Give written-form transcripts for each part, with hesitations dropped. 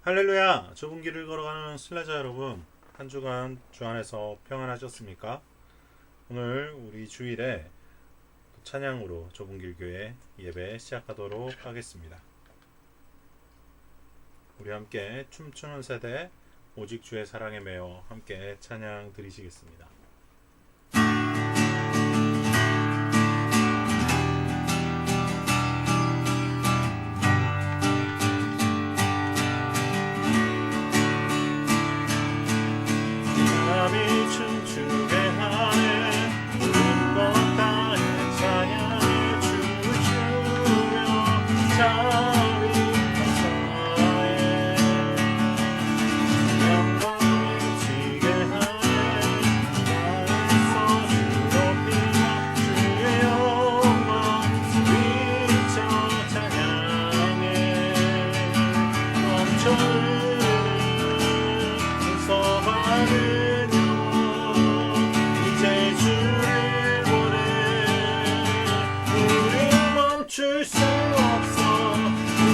할렐루야! 좁은 길을 걸어가는 순례자 여러분, 한 주간 주 안에서 평안하셨습니까? 오늘 우리 주일에 찬양으로 좁은 길 교회 예배 시작하도록 하겠습니다. 우리 함께 춤추는 세대 오직 주의 사랑에 매여 함께 찬양 드리시겠습니다. 춤추게 하네 모든 것 다해 찬양해 춤을 추며 자위 감사해 영광을 치게 하네 나에서 주 높이며 주의 영광 미쳐 찬양해 넘쳐 흐르는 서방을 멈출 수 없어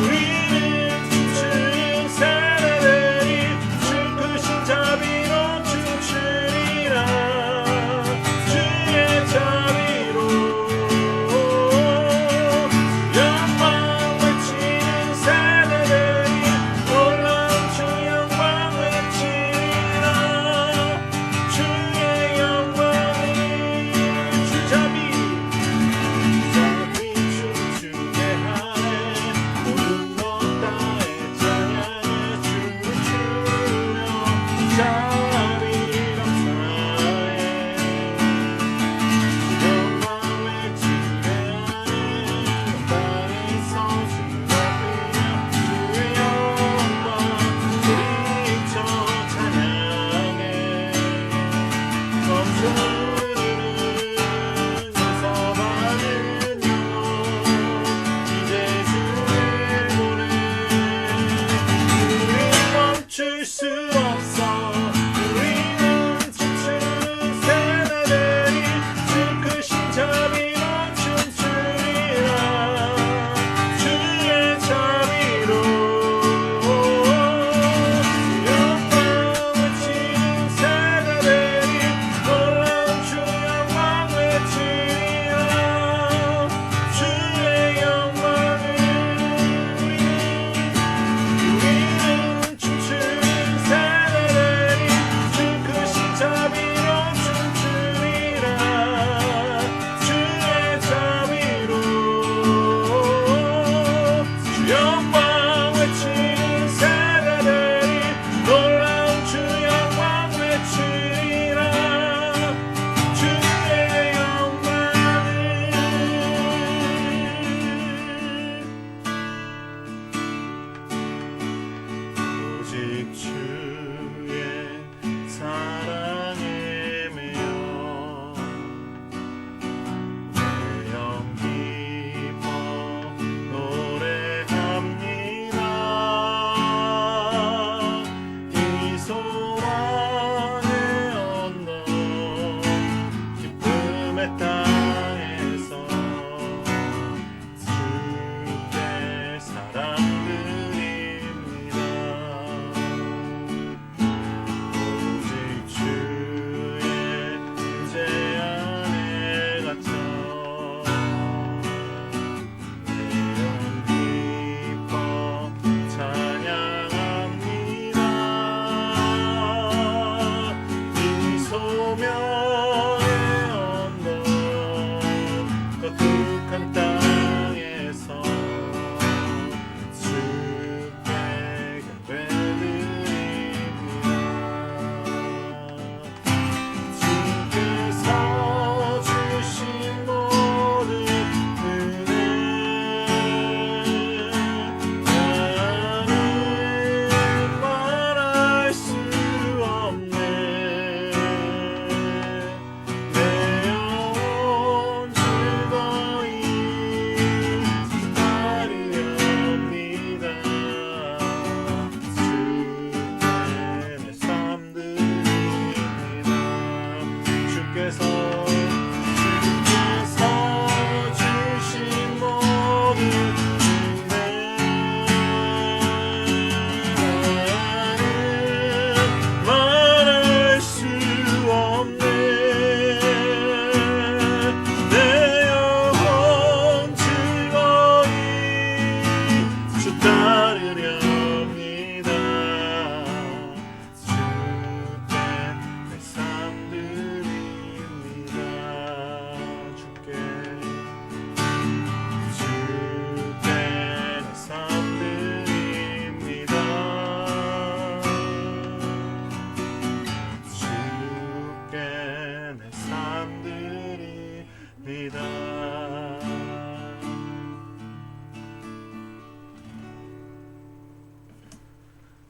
우리는 춤추는 세대들이 주 크신 자비로 춤추리라 주의 자비로 영광 외치는 세대들이 놀라운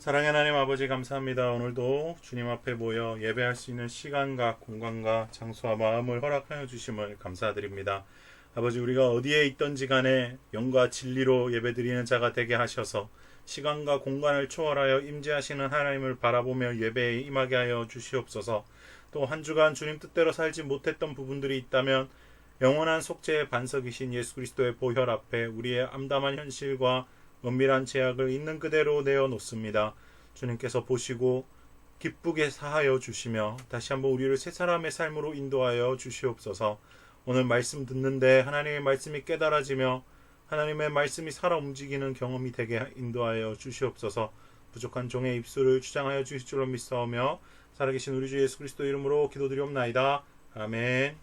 사랑의 하나님 아버지 감사합니다. 오늘도 주님 앞에 모여 예배할 수 있는 시간과 공간과 장소와 마음을 허락하여 주심을 감사드립니다. 아버지, 우리가 어디에 있던지 간에 영과 진리로 예배드리는 자가 되게 하셔서 시간과 공간을 초월하여 임재하시는 하나님을 바라보며 예배에 임하게 하여 주시옵소서. 또 한 주간 주님 뜻대로 살지 못했던 부분들이 있다면 영원한 속죄의 반석이신 예수 그리스도의 보혈 앞에 우리의 암담한 현실과 은밀한 죄악을 있는 그대로 내어놓습니다. 주님께서 보시고 기쁘게 사하여 주시며 다시 한번 우리를 새 사람의 삶으로 인도하여 주시옵소서. 오늘 말씀 듣는데 하나님의 말씀이 깨달아지며 하나님의 말씀이 살아 움직이는 경험이 되게 인도하여 주시옵소서. 부족한 종의 입술을 주장하여 주실 줄로 믿사오며 살아계신 우리 주 예수 그리스도 이름으로 기도드리옵나이다. 아멘.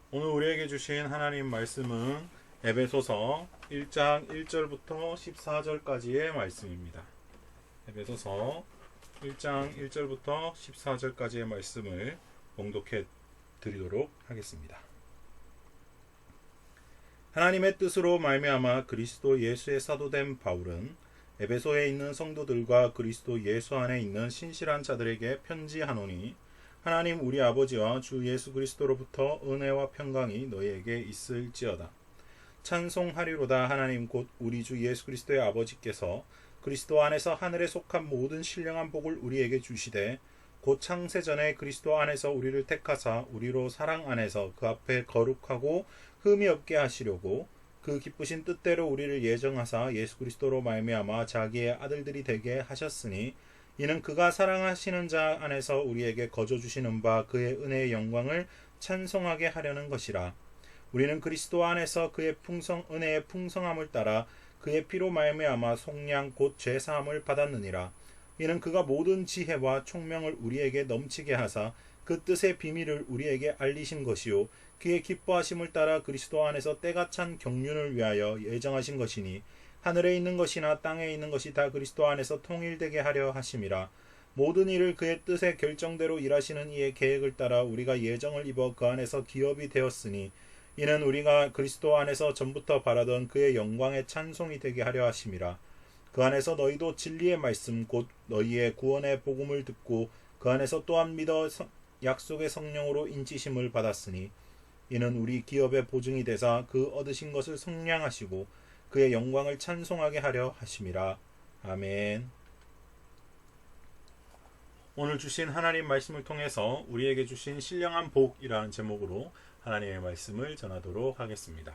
오늘 우리에게 주신 하나님 말씀은 에베소서 1장 1절부터 14절까지의 말씀입니다. 에베소서 1장 1절부터 14절까지의 말씀을 봉독해 드리도록 하겠습니다. 하나님의 뜻으로 말미암아 그리스도 예수의 사도된 바울은 에베소에 있는 성도들과 그리스도 예수 안에 있는 신실한 자들에게 편지하노니 하나님 우리 아버지와 주 예수 그리스도로부터 은혜와 평강이 너희에게 있을지어다. 찬송하리로다. 하나님 곧 우리 주 예수 그리스도의 아버지께서 그리스도 안에서 하늘에 속한 모든 신령한 복을 우리에게 주시되 곧 창세전에 그리스도 안에서 우리를 택하사 우리로 사랑 안에서 그 앞에 거룩하고 흠이 없게 하시려고 그 기쁘신 뜻대로 우리를 예정하사 예수 그리스도로 말미암아 자기의 아들들이 되게 하셨으니 이는 그가 사랑하시는 자 안에서 우리에게 거저 주시는 바 그의 은혜의 영광을 찬송하게 하려는 것이라. 우리는 그리스도 안에서 그의 은혜의 풍성함을 따라 그의 피로 말미암아 속량 곧 죄사함을 받았느니라. 이는 그가 모든 지혜와 총명을 우리에게 넘치게 하사 그 뜻의 비밀을 우리에게 알리신 것이요 그의 기뻐하심을 따라 그리스도 안에서 때가 찬 경륜을 위하여 예정하신 것이니 하늘에 있는 것이나 땅에 있는 것이 다 그리스도 안에서 통일되게 하려 하심이라. 모든 일을 그의 뜻의 결정대로 일하시는 이의 계획을 따라 우리가 예정을 입어 그 안에서 기업이 되었으니 이는 우리가 그리스도 안에서 전부터 바라던 그의 영광의 찬송이 되게 하려 하심이라. 그 안에서 너희도 진리의 말씀 곧 너희의 구원의 복음을 듣고 그 안에서 또한 믿어 약속의 성령으로 인치심을 받았으니 이는 우리 기업의 보증이 되사 그 얻으신 것을 성량하시고 그의 영광을 찬송하게 하려 하심이라. 아멘. 오늘 주신 하나님 말씀을 통해서 우리에게 주신 신령한 복이라는 제목으로 하나님의 말씀을 전하도록 하겠습니다.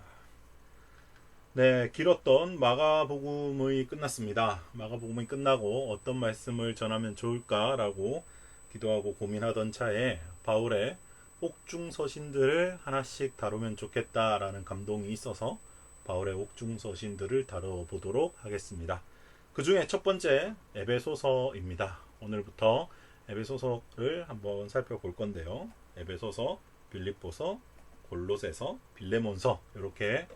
네, 길었던 마가복음이 끝났습니다. 마가복음이 끝나고 어떤 말씀을 전하면 좋을까라고 기도하고 고민하던 차에 바울의 옥중서신들을 하나씩 다루면 좋겠다라는 감동이 있어서 바울의 옥중서신들을 다뤄보도록 하겠습니다. 그 중에 첫 번째 에베소서입니다. 오늘부터 에베소서를 한번 살펴볼 건데요. 에베소서, 빌립보서, 골로새서, 빌레몬서 이렇게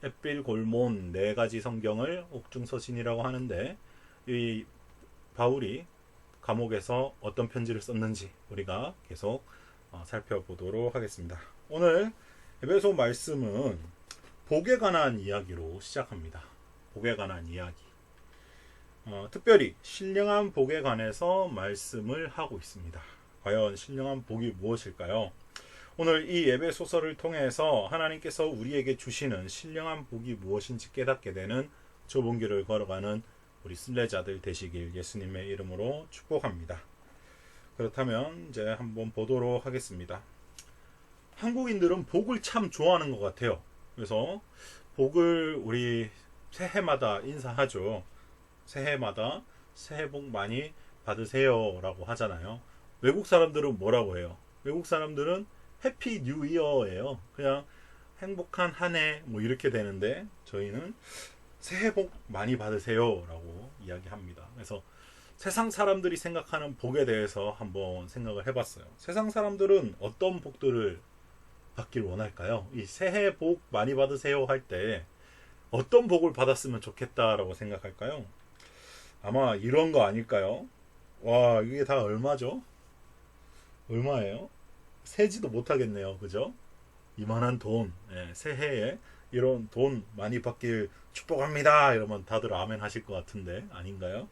햇빌골몬 네 가지 성경을 옥중서신이라고 하는데 이 바울이 감옥에서 어떤 편지를 썼는지 우리가 계속 살펴보도록 하겠습니다. 오늘 에베소 말씀은 복에 관한 이야기로 시작합니다. 복에 관한 이야기. 특별히 신령한 복에 관해서 말씀을 하고 있습니다. 과연 신령한 복이 무엇일까요? 오늘 이 에베소서를 통해서 하나님께서 우리에게 주시는 신령한 복이 무엇인지 깨닫게 되는 좁은 길을 걸어가는 우리 순례자들 되시길 예수님의 이름으로 축복합니다. 그렇다면 이제 한번 보도록 하겠습니다. 한국인들은 복을 참 좋아하는 것 같아요. 그래서 복을 우리 새해마다 인사하죠. 새해마다 새해 복 많이 받으세요 라고 하잖아요. 외국 사람들은 뭐라고 해요? 외국 사람들은 해피 뉴 이어예요. 그냥 행복한 한 해 뭐 이렇게 되는데 저희는 새해 복 많이 받으세요 라고 이야기합니다. 그래서 세상 사람들이 생각하는 복에 대해서 한번 생각을 해봤어요. 세상 사람들은 어떤 복들을 받길 원할까요? 이 새해 복 많이 받으세요 할 때 어떤 복을 받았으면 좋겠다라고 생각할까요? 아마 이런 거 아닐까요? 와, 이게 다 얼마죠? 얼마예요? 세지도 못하겠네요. 그죠? 이만한 돈, 새해에 이런 돈 많이 받길 축복합니다. 이러면 다들 아멘 하실 것 같은데 아닌가요?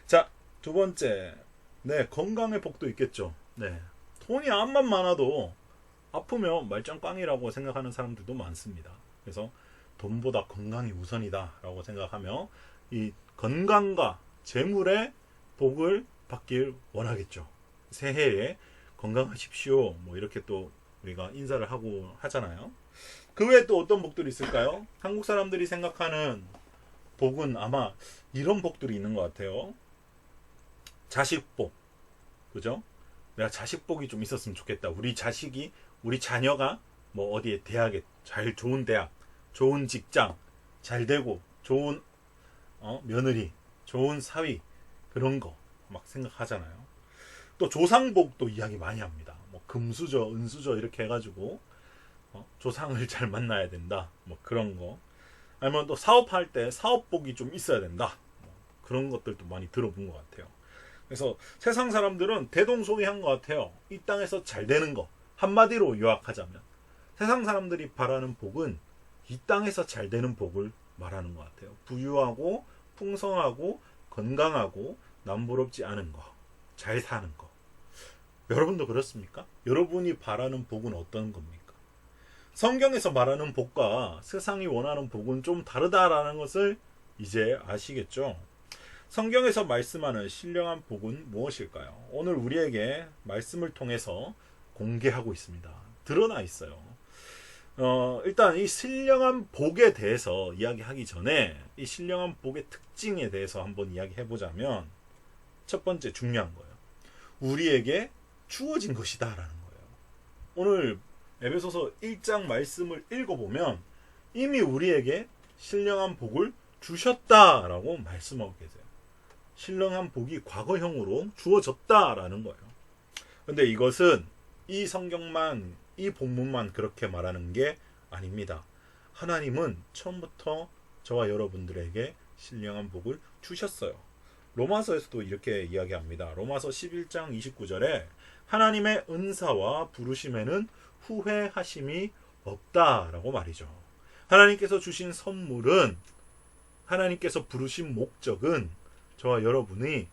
자, 두 번째. 네, 건강의 복도 있겠죠. 네. 돈이 암만 많아도 아프면 말짱꽝이라고 생각하는 사람들도 많습니다. 그래서 돈보다 건강이 우선이다라고 생각하며 이 건강과 재물의 복을 받길 원하겠죠. 새해에 건강하십시오. 뭐 이렇게 또 우리가 인사를 하고 하잖아요. 그 외에 또 어떤 복들이 있을까요? 한국 사람들이 생각하는 복은 아마 이런 복들이 있는 것 같아요. 자식복. 그죠? 내가 자식복이 좀 있었으면 좋겠다. 우리 자식이, 우리 자녀가 뭐 어디에 대학에 좋은 대학, 좋은 직장, 잘 되고, 좋은 며느리, 좋은 사위, 그런 거 막 생각하잖아요. 또 조상복도 이야기 많이 합니다. 뭐 금수저, 은수저 이렇게 해가지고 조상을 잘 만나야 된다. 뭐 그런 거. 아니면 또 사업할 때 사업복이 좀 있어야 된다. 뭐 그런 것들도 많이 들어본 것 같아요. 그래서 세상 사람들은 대동소이한 것 같아요. 이 땅에서 잘 되는 거. 한마디로 요약하자면 세상 사람들이 바라는 복은 이 땅에서 잘 되는 복을 말하는 것 같아요. 부유하고 풍성하고 건강하고 남부럽지 않은 거. 잘 사는 거. 여러분도 그렇습니까? 여러분이 바라는 복은 어떤 겁니까? 성경에서 말하는 복과 세상이 원하는 복은 좀 다르다라는 것을 이제 아시겠죠? 성경에서 말씀하는 신령한 복은 무엇일까요? 오늘 우리에게 말씀을 통해서 공개하고 있습니다. 드러나 있어요. 일단 이 신령한 복에 대해서 이야기하기 전에 이 신령한 복의 특징에 대해서 한번 이야기해 보자면 첫 번째 중요한 거예요. 우리에게 주어진 것이다 라는 거예요. 오늘 에베소서 1장 말씀을 읽어보면 이미 우리에게 신령한 복을 주셨다라고 말씀하고 계세요. 신령한 복이 과거형으로 주어졌다라는 거예요. 근데 이것은 이 성경만, 이 본문만 그렇게 말하는 게 아닙니다. 하나님은 처음부터 저와 여러분들에게 신령한 복을 주셨어요. 로마서에서도 이렇게 이야기합니다. 로마서 11장 29절에 하나님의 은사와 부르심에는 후회하심이 없다라고 말이죠. 하나님께서 주신 선물은, 하나님께서 부르신 목적은 저와 여러분이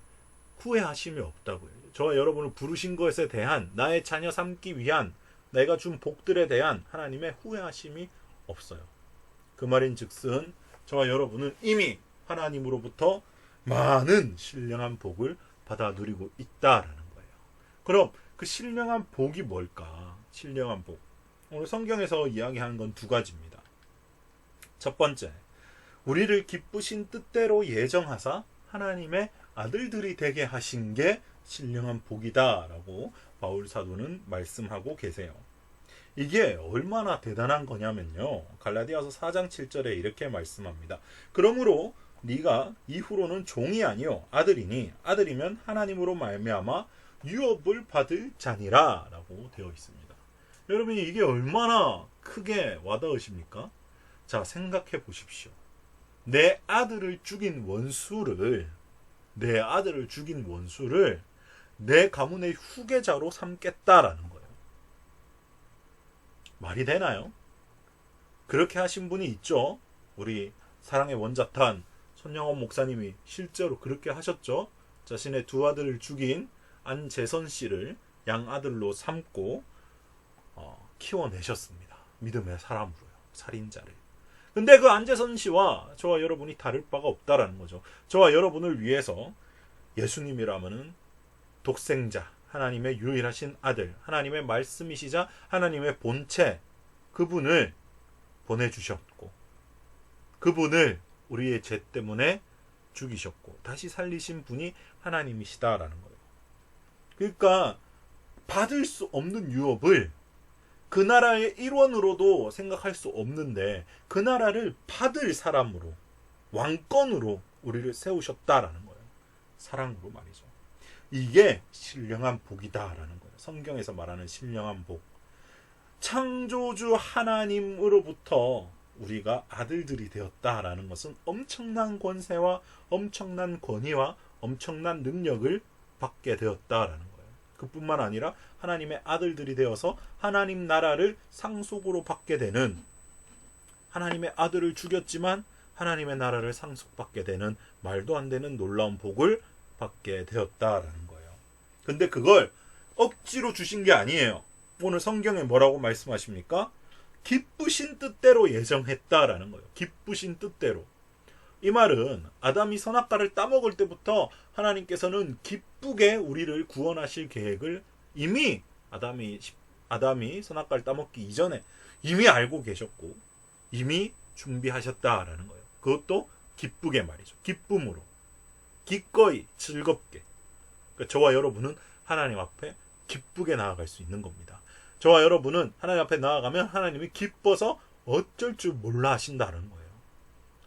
후회하심이 없다고요. 저와 여러분을 부르신 것에 대한, 나의 자녀 삼기 위한 내가 준 복들에 대한 하나님의 후회하심이 없어요. 그 말인 즉슨 저와 여러분은 이미 하나님으로부터 많은 신령한 복을 받아 누리고 있다라는 거예요. 그럼 그 신령한 복이 뭘까? 신령한 복. 오늘 성경에서 이야기하는 건 두 가지입니다. 첫 번째, 우리를 기쁘신 뜻대로 예정하사 하나님의 아들들이 되게 하신 게 신령한 복이다라고 바울 사도는 말씀하고 계세요. 이게 얼마나 대단한 거냐면요. 갈라디아서 4장 7절에 이렇게 말씀합니다. 그러므로 네가 이후로는 종이 아니요 아들이니 아들이면 하나님으로 말미암아 유업을 받을 자니라 라고 되어 있습니다. 여러분이 이게 얼마나 크게 와닿으십니까? 자, 생각해 보십시오. 내 아들을 죽인 원수를 내 가문의 후계자로 삼겠다라는 거예요. 말이 되나요? 그렇게 하신 분이 있죠. 우리 사랑의 원자탄 손영원 목사님이 실제로 그렇게 하셨죠. 자신의 두 아들을 죽인 안재선 씨를 양아들로 삼고 키워내셨습니다. 믿음의 사람으로요. 살인자를. 근데 그 안재선 씨와 저와 여러분이 다를 바가 없다라는 거죠. 저와 여러분을 위해서 예수님이라면은 독생자, 하나님의 유일하신 아들, 하나님의 말씀이시자 하나님의 본체, 그분을 보내주셨고 그분을 우리의 죄 때문에 죽이셨고 다시 살리신 분이 하나님이시다라는 거예요. 그러니까 받을 수 없는 유업을 그 나라의 일원으로도 생각할 수 없는데 그 나라를 받을 사람으로, 왕권으로 우리를 세우셨다라는 거예요. 사랑으로 말이죠. 이게 신령한 복이다라는 거예요. 성경에서 말하는 신령한 복. 창조주 하나님으로부터 우리가 아들들이 되었다라는 것은 엄청난 권세와 엄청난 권위와 엄청난 능력을 받게 되었다라는 거예요. 그뿐만 아니라 하나님의 아들들이 되어서 하나님 나라를 상속으로 받게 되는, 하나님의 아들을 죽였지만 하나님의 나라를 상속받게 되는 말도 안 되는 놀라운 복을 받게 되었다라는 거예요. 근데 그걸 억지로 주신 게 아니에요. 오늘 성경에 뭐라고 말씀하십니까? 기쁘신 뜻대로 예정했다라는 거예요. 기쁘신 뜻대로. 이 말은 아담이 선악과를 따먹을 때부터 하나님께서는 기쁘게 우리를 구원하실 계획을 이미 아담이 선악과를 따먹기 이전에 이미 알고 계셨고 이미 준비하셨다라는 거예요. 그것도 기쁘게 말이죠. 기쁨으로. 기꺼이 즐겁게. 그러니까 저와 여러분은 하나님 앞에 기쁘게 나아갈 수 있는 겁니다. 저와 여러분은 하나님 앞에 나아가면 하나님이 기뻐서 어쩔 줄 몰라 하신다는 거예요.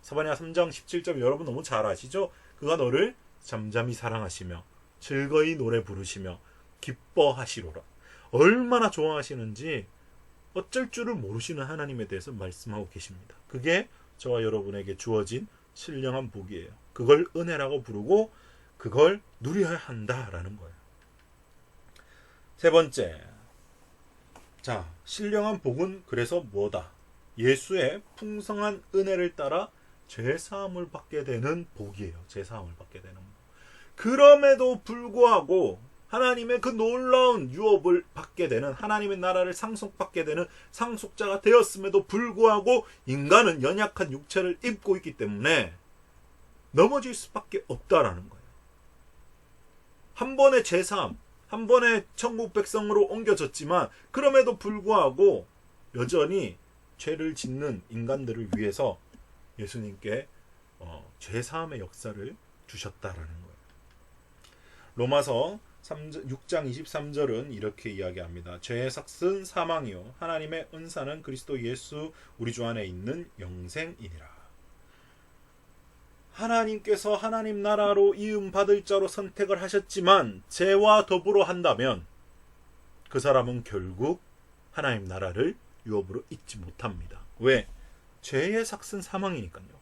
사바냐 3장 17절 여러분 너무 잘 아시죠? 그가 너를 잠잠히 사랑하시며 즐거이 노래 부르시며 기뻐하시로라. 얼마나 좋아하시는지 어쩔 줄을 모르시는 하나님에 대해서 말씀하고 계십니다. 그게 저와 여러분에게 주어진 신령한 복이에요. 그걸 은혜라고 부르고 그걸 누려야 한다라는 거예요. 세 번째, 자, 신령한 복은 그래서 뭐다? 예수의 풍성한 은혜를 따라 죄사함을 받게 되는 복이에요. 죄사함을 받게 되는 복. 그럼에도 불구하고 하나님의 그 놀라운 유업을 받게 되는, 하나님의 나라를 상속받게 되는 상속자가 되었음에도 불구하고 인간은 연약한 육체를 입고 있기 때문에 넘어질 수밖에 없다라는 거예요. 한 번의 죄사함, 한 번의 천국 백성으로 옮겨졌지만 그럼에도 불구하고 여전히 죄를 짓는 인간들을 위해서 예수님께 죄사함의 역사를 주셨다라는 거예요. 로마서 6장 23절은 이렇게 이야기합니다. 죄의 삭은 사망이요 하나님의 은사는 그리스도 예수 우리 주 안에 있는 영생이니라. 하나님께서 하나님 나라로 이음받을 자로 선택을 하셨지만 죄와 더불어 한다면 그 사람은 결국 하나님 나라를 유업으로 잊지 못합니다. 왜? 죄의 삭은 사망이니까요.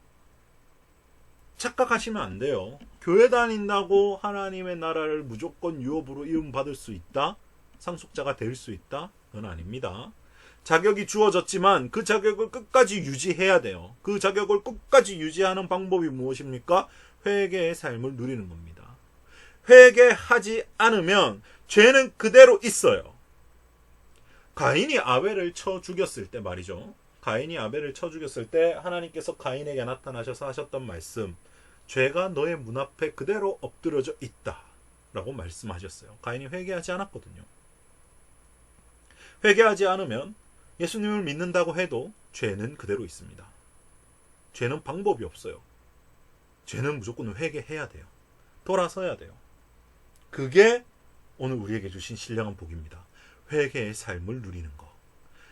착각하시면 안 돼요. 교회 다닌다고 하나님의 나라를 무조건 유업으로 이음받을 수 있다? 상속자가 될 수 있다? 그건 아닙니다. 자격이 주어졌지만 그 자격을 끝까지 유지해야 돼요. 그 자격을 끝까지 유지하는 방법이 무엇입니까? 회개의 삶을 누리는 겁니다. 회개하지 않으면 죄는 그대로 있어요. 가인이 아벨을 쳐 죽였을 때 말이죠. 가인이 아벨을 쳐 죽였을 때 하나님께서 가인에게 나타나셔서 하셨던 말씀, 죄가 너의 문 앞에 그대로 엎드려져 있다 라고 말씀하셨어요. 가인이 회개하지 않았거든요. 회개하지 않으면 예수님을 믿는다고 해도 죄는 그대로 있습니다. 죄는 방법이 없어요. 죄는 무조건 회개해야 돼요. 돌아서야 돼요. 그게 오늘 우리에게 주신 신령한 복입니다. 회개의 삶을 누리는 거.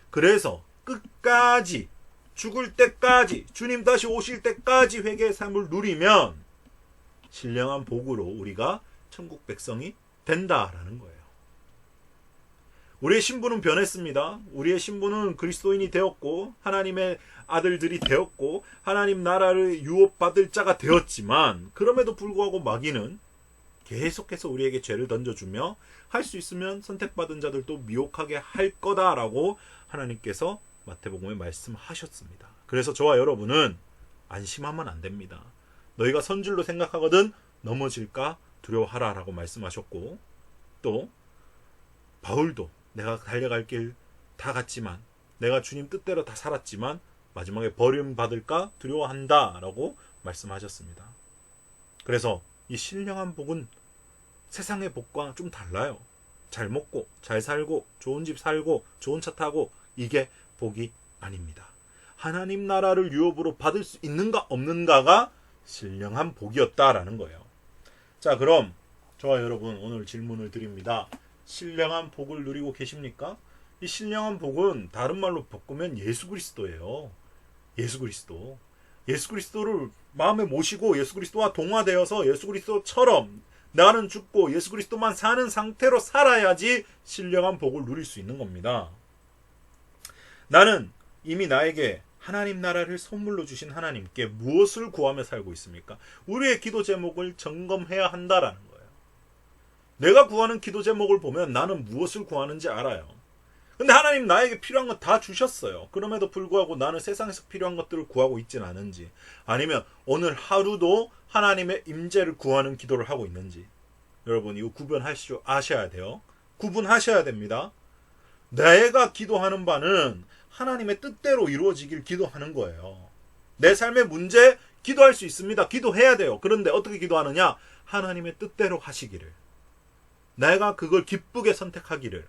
그래서 끝까지, 죽을 때까지, 주님 다시 오실 때까지 회개의 삶을 누리면 신령한 복으로 우리가 천국 백성이 된다라는 거예요. 우리의 신분은 변했습니다. 우리의 신분은 그리스도인이 되었고 하나님의 아들들이 되었고 하나님 나라를 유업받을 자가 되었지만 그럼에도 불구하고 마귀는 계속해서 우리에게 죄를 던져주며 할 수 있으면 선택받은 자들도 미혹하게 할 거다라고 하나님께서 마태복음에 말씀하셨습니다. 그래서 저와 여러분은 안심하면 안 됩니다. 너희가 선줄로 생각하거든 넘어질까 두려워하라 라고 말씀하셨고, 또 바울도 내가 달려갈 길 다 갔지만, 내가 주님 뜻대로 다 살았지만 마지막에 버림받을까 두려워한다 라고 말씀하셨습니다. 그래서 이 신령한 복은 세상의 복과 좀 달라요. 잘 먹고 잘 살고 좋은 집 살고 좋은 차 타고 이게 복이 아닙니다. 하나님 나라를 유업으로 받을 수 있는가 없는가가 신령한 복이었다라는 거예요. 자, 그럼 저와 여러분 오늘 질문을 드립니다. 신령한 복을 누리고 계십니까? 이 신령한 복은 다른 말로 바꾸면 예수 그리스도예요. 예수 그리스도. 예수 그리스도를 마음에 모시고 예수 그리스도와 동화되어서 예수 그리스도처럼 나는 죽고 예수 그리스도만 사는 상태로 살아야지 신령한 복을 누릴 수 있는 겁니다. 나는 이미 나에게 하나님 나라를 선물로 주신 하나님께 무엇을 구하며 살고 있습니까? 우리의 기도 제목을 점검해야 한다라는 거예요. 내가 구하는 기도 제목을 보면 나는 무엇을 구하는지 알아요. 근데 하나님 나에게 필요한 건 다 주셨어요. 그럼에도 불구하고 나는 세상에서 필요한 것들을 구하고 있진 않은지, 아니면 오늘 하루도 하나님의 임재를 구하는 기도를 하고 있는지, 여러분 이거 아셔야 돼요. 구분하셔야 됩니다. 내가 기도하는 바는 하나님의 뜻대로 이루어지길 기도하는 거예요. 내 삶의 문제 기도할 수 있습니다. 기도해야 돼요. 그런데 어떻게 기도하느냐? 하나님의 뜻대로 하시기를, 내가 그걸 기쁘게 선택하기를,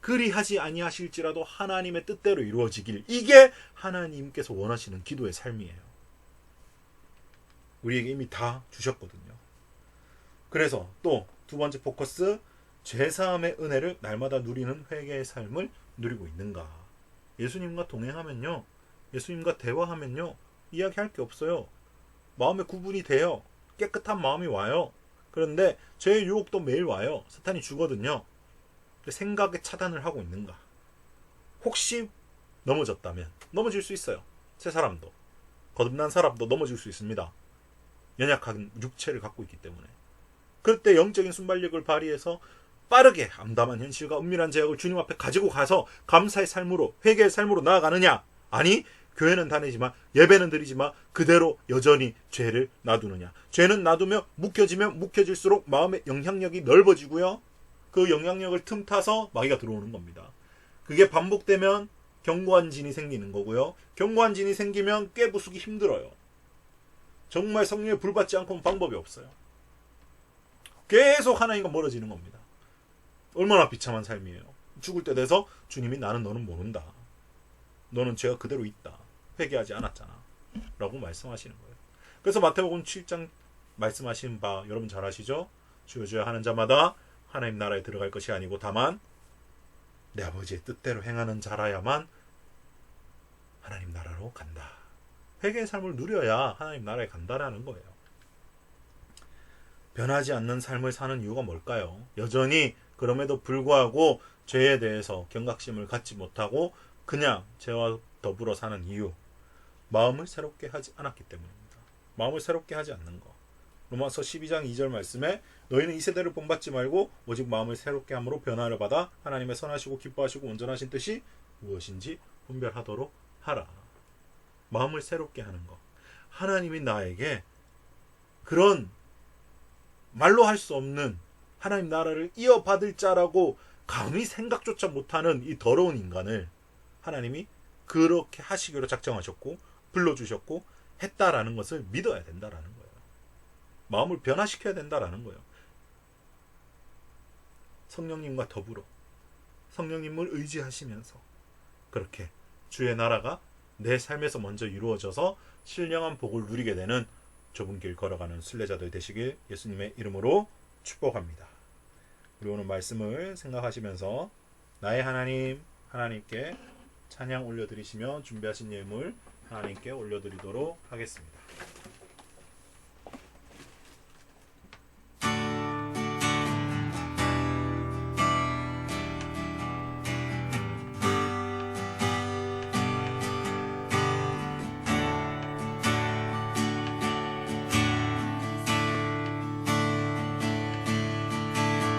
그리하지 아니하실지라도 하나님의 뜻대로 이루어지길, 이게 하나님께서 원하시는 기도의 삶이에요. 우리에게 이미 다 주셨거든요. 그래서 또 두 번째 포커스, 죄사함의 은혜를 날마다 누리는 회개의 삶을 누리고 있는가. 예수님과 동행하면요, 예수님과 대화하면요, 이야기할 게 없어요. 마음의 구분이 돼요. 깨끗한 마음이 와요. 그런데 죄의 유혹도 매일 와요. 사탄이 주거든요. 생각의 차단을 하고 있는가. 혹시 넘어졌다면, 넘어질 수 있어요. 새 사람도, 거듭난 사람도 넘어질 수 있습니다. 연약한 육체를 갖고 있기 때문에. 그럴 때 영적인 순발력을 발휘해서 빠르게 암담한 현실과 은밀한 제약을 주님 앞에 가지고 가서 감사의 삶으로, 회개의 삶으로 나아가느냐? 아니, 교회는 다니지만, 예배는 드리지만 그대로 여전히 죄를 놔두느냐? 죄는 놔두며 묵혀지면 묵혀질수록 마음의 영향력이 넓어지고요, 그 영향력을 틈타서 마귀가 들어오는 겁니다. 그게 반복되면 견고한 진이 생기는 거고요. 견고한 진이 생기면 깨부수기 힘들어요. 정말 성령에 불받지 않고는 방법이 없어요. 계속 하나님과 멀어지는 겁니다. 얼마나 비참한 삶이에요. 죽을 때 돼서 주님이 나는 너는 모른다. 너는 죄가 그대로 있다. 회개하지 않았잖아. 라고 말씀하시는 거예요. 그래서 마태복음 7장 말씀하신 바 여러분 잘 아시죠? 주여 주여 하는 자마다 하나님 나라에 들어갈 것이 아니고 다만 내 아버지의 뜻대로 행하는 자라야만 하나님 나라로 간다. 회개의 삶을 누려야 하나님 나라에 간다라는 거예요. 변하지 않는 삶을 사는 이유가 뭘까요? 여전히 그럼에도 불구하고 죄에 대해서 경각심을 갖지 못하고 그냥 죄와 더불어 사는 이유, 마음을 새롭게 하지 않았기 때문입니다. 마음을 새롭게 하지 않는 거. 로마서 12장 2절 말씀에 너희는 이 세대를 본받지 말고 오직 마음을 새롭게 함으로 변화를 받아 하나님의 선하시고 기뻐하시고 온전하신 뜻이 무엇인지 분별하도록 하라. 마음을 새롭게 하는 거. 하나님이 나에게 그런 말로 할 수 없는 하나님 나라를 이어받을 자라고 감히 생각조차 못하는 이 더러운 인간을 하나님이 그렇게 하시기로 작정하셨고 불러주셨고 했다라는 것을 믿어야 된다라는 거예요. 마음을 변화시켜야 된다라는 거예요. 성령님과 더불어 성령님을 의지하시면서 그렇게 주의 나라가 내 삶에서 먼저 이루어져서 신령한 복을 누리게 되는 좁은 길 걸어가는 순례자들 되시길 예수님의 이름으로 축복합니다. 우리 오늘 말씀을 생각하시면서 나의 하나님께 찬양 올려드리시며 준비하신 예물 하나님께 올려드리도록 하겠습니다.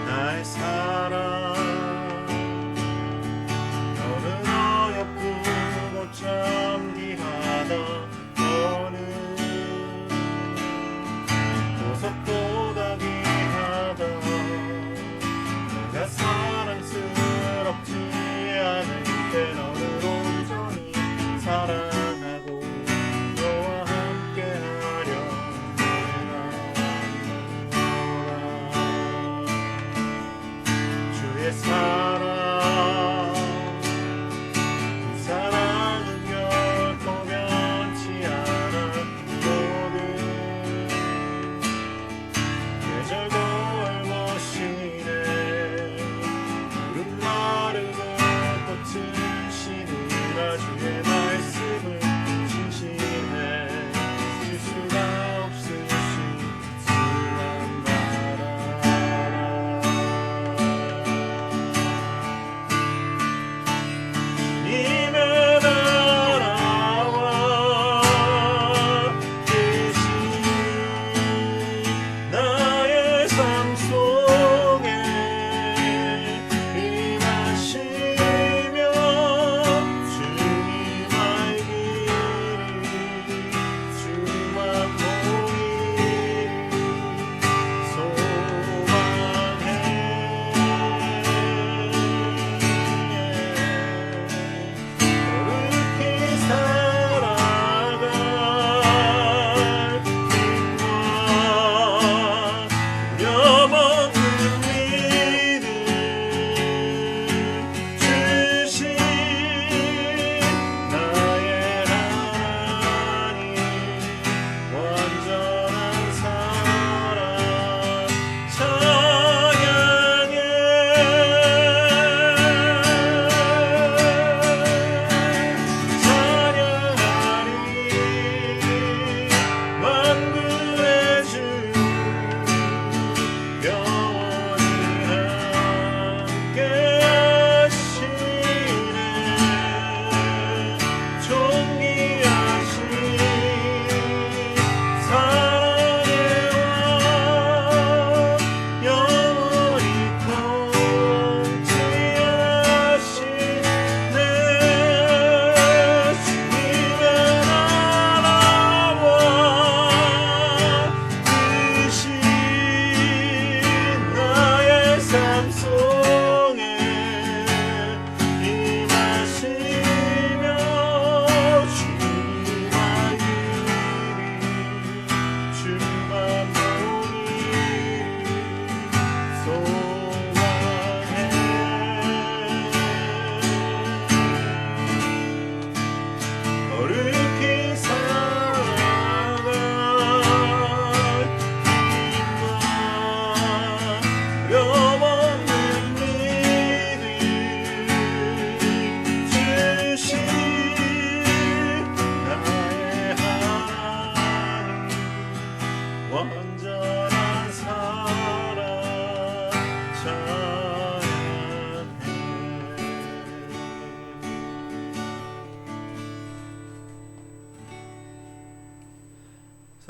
나의 사랑 너는 어여쁘고 참기하다 너는 보석보다 귀하다 내가 사랑스럽지 않을 때 너를 온전히 사랑하고 너와 함께하려 주의 사랑 그 사랑은 결코 변치 않아 모든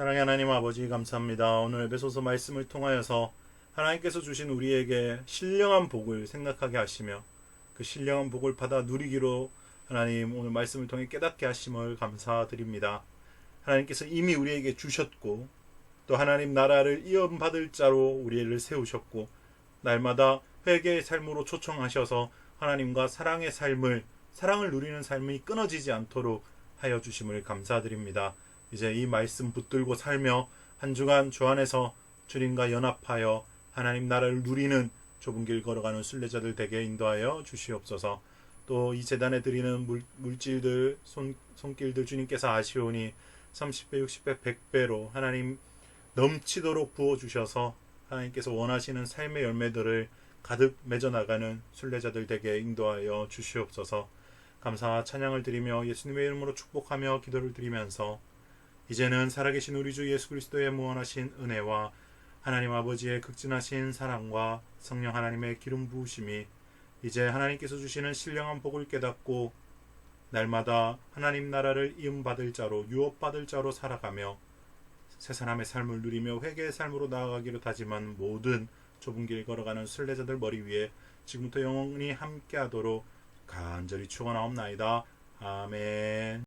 사랑의 하나님 아버지 감사합니다. 오늘 에베소서 말씀을 통하여서 하나님께서 주신 우리에게 신령한 복을 생각하게 하시며 그 신령한 복을 받아 누리기로 하나님 오늘 말씀을 통해 깨닫게 하심을 감사드립니다. 하나님께서 이미 우리에게 주셨고 또 하나님 나라를 이어받을 자로 우리를 세우셨고 날마다 회개의 삶으로 초청하셔서 하나님과 사랑을 누리는 삶이 끊어지지 않도록 하여 주심을 감사드립니다. 이제 이 말씀 붙들고 살며 한 주간 주 안에서 주님과 연합하여 하나님 나라를 누리는 좁은 길 걸어가는 순례자들 되게 인도하여 주시옵소서. 또 이 재단에 드리는 물질들 손길들 주님께서 아시오니 30배 60배 100배로 하나님 넘치도록 부어주셔서 하나님께서 원하시는 삶의 열매들을 가득 맺어나가는 순례자들 되게 인도하여 주시옵소서. 감사와 찬양을 드리며 예수님의 이름으로 축복하며 기도를 드리면서 이제는 살아계신 우리 주 예수 그리스도의 무한하신 은혜와 하나님 아버지의 극진하신 사랑과 성령 하나님의 기름 부으심이 이제 하나님께서 주시는 신령한 복을 깨닫고 날마다 하나님 나라를 이음받을 자로 유업받을 자로 살아가며 새 사람의 삶을 누리며 회개의 삶으로 나아가기로 다짐한 모든 좁은 길 걸어가는 순례자들 머리 위에 지금부터 영원히 함께하도록 간절히 축원하옵나이다. 아멘.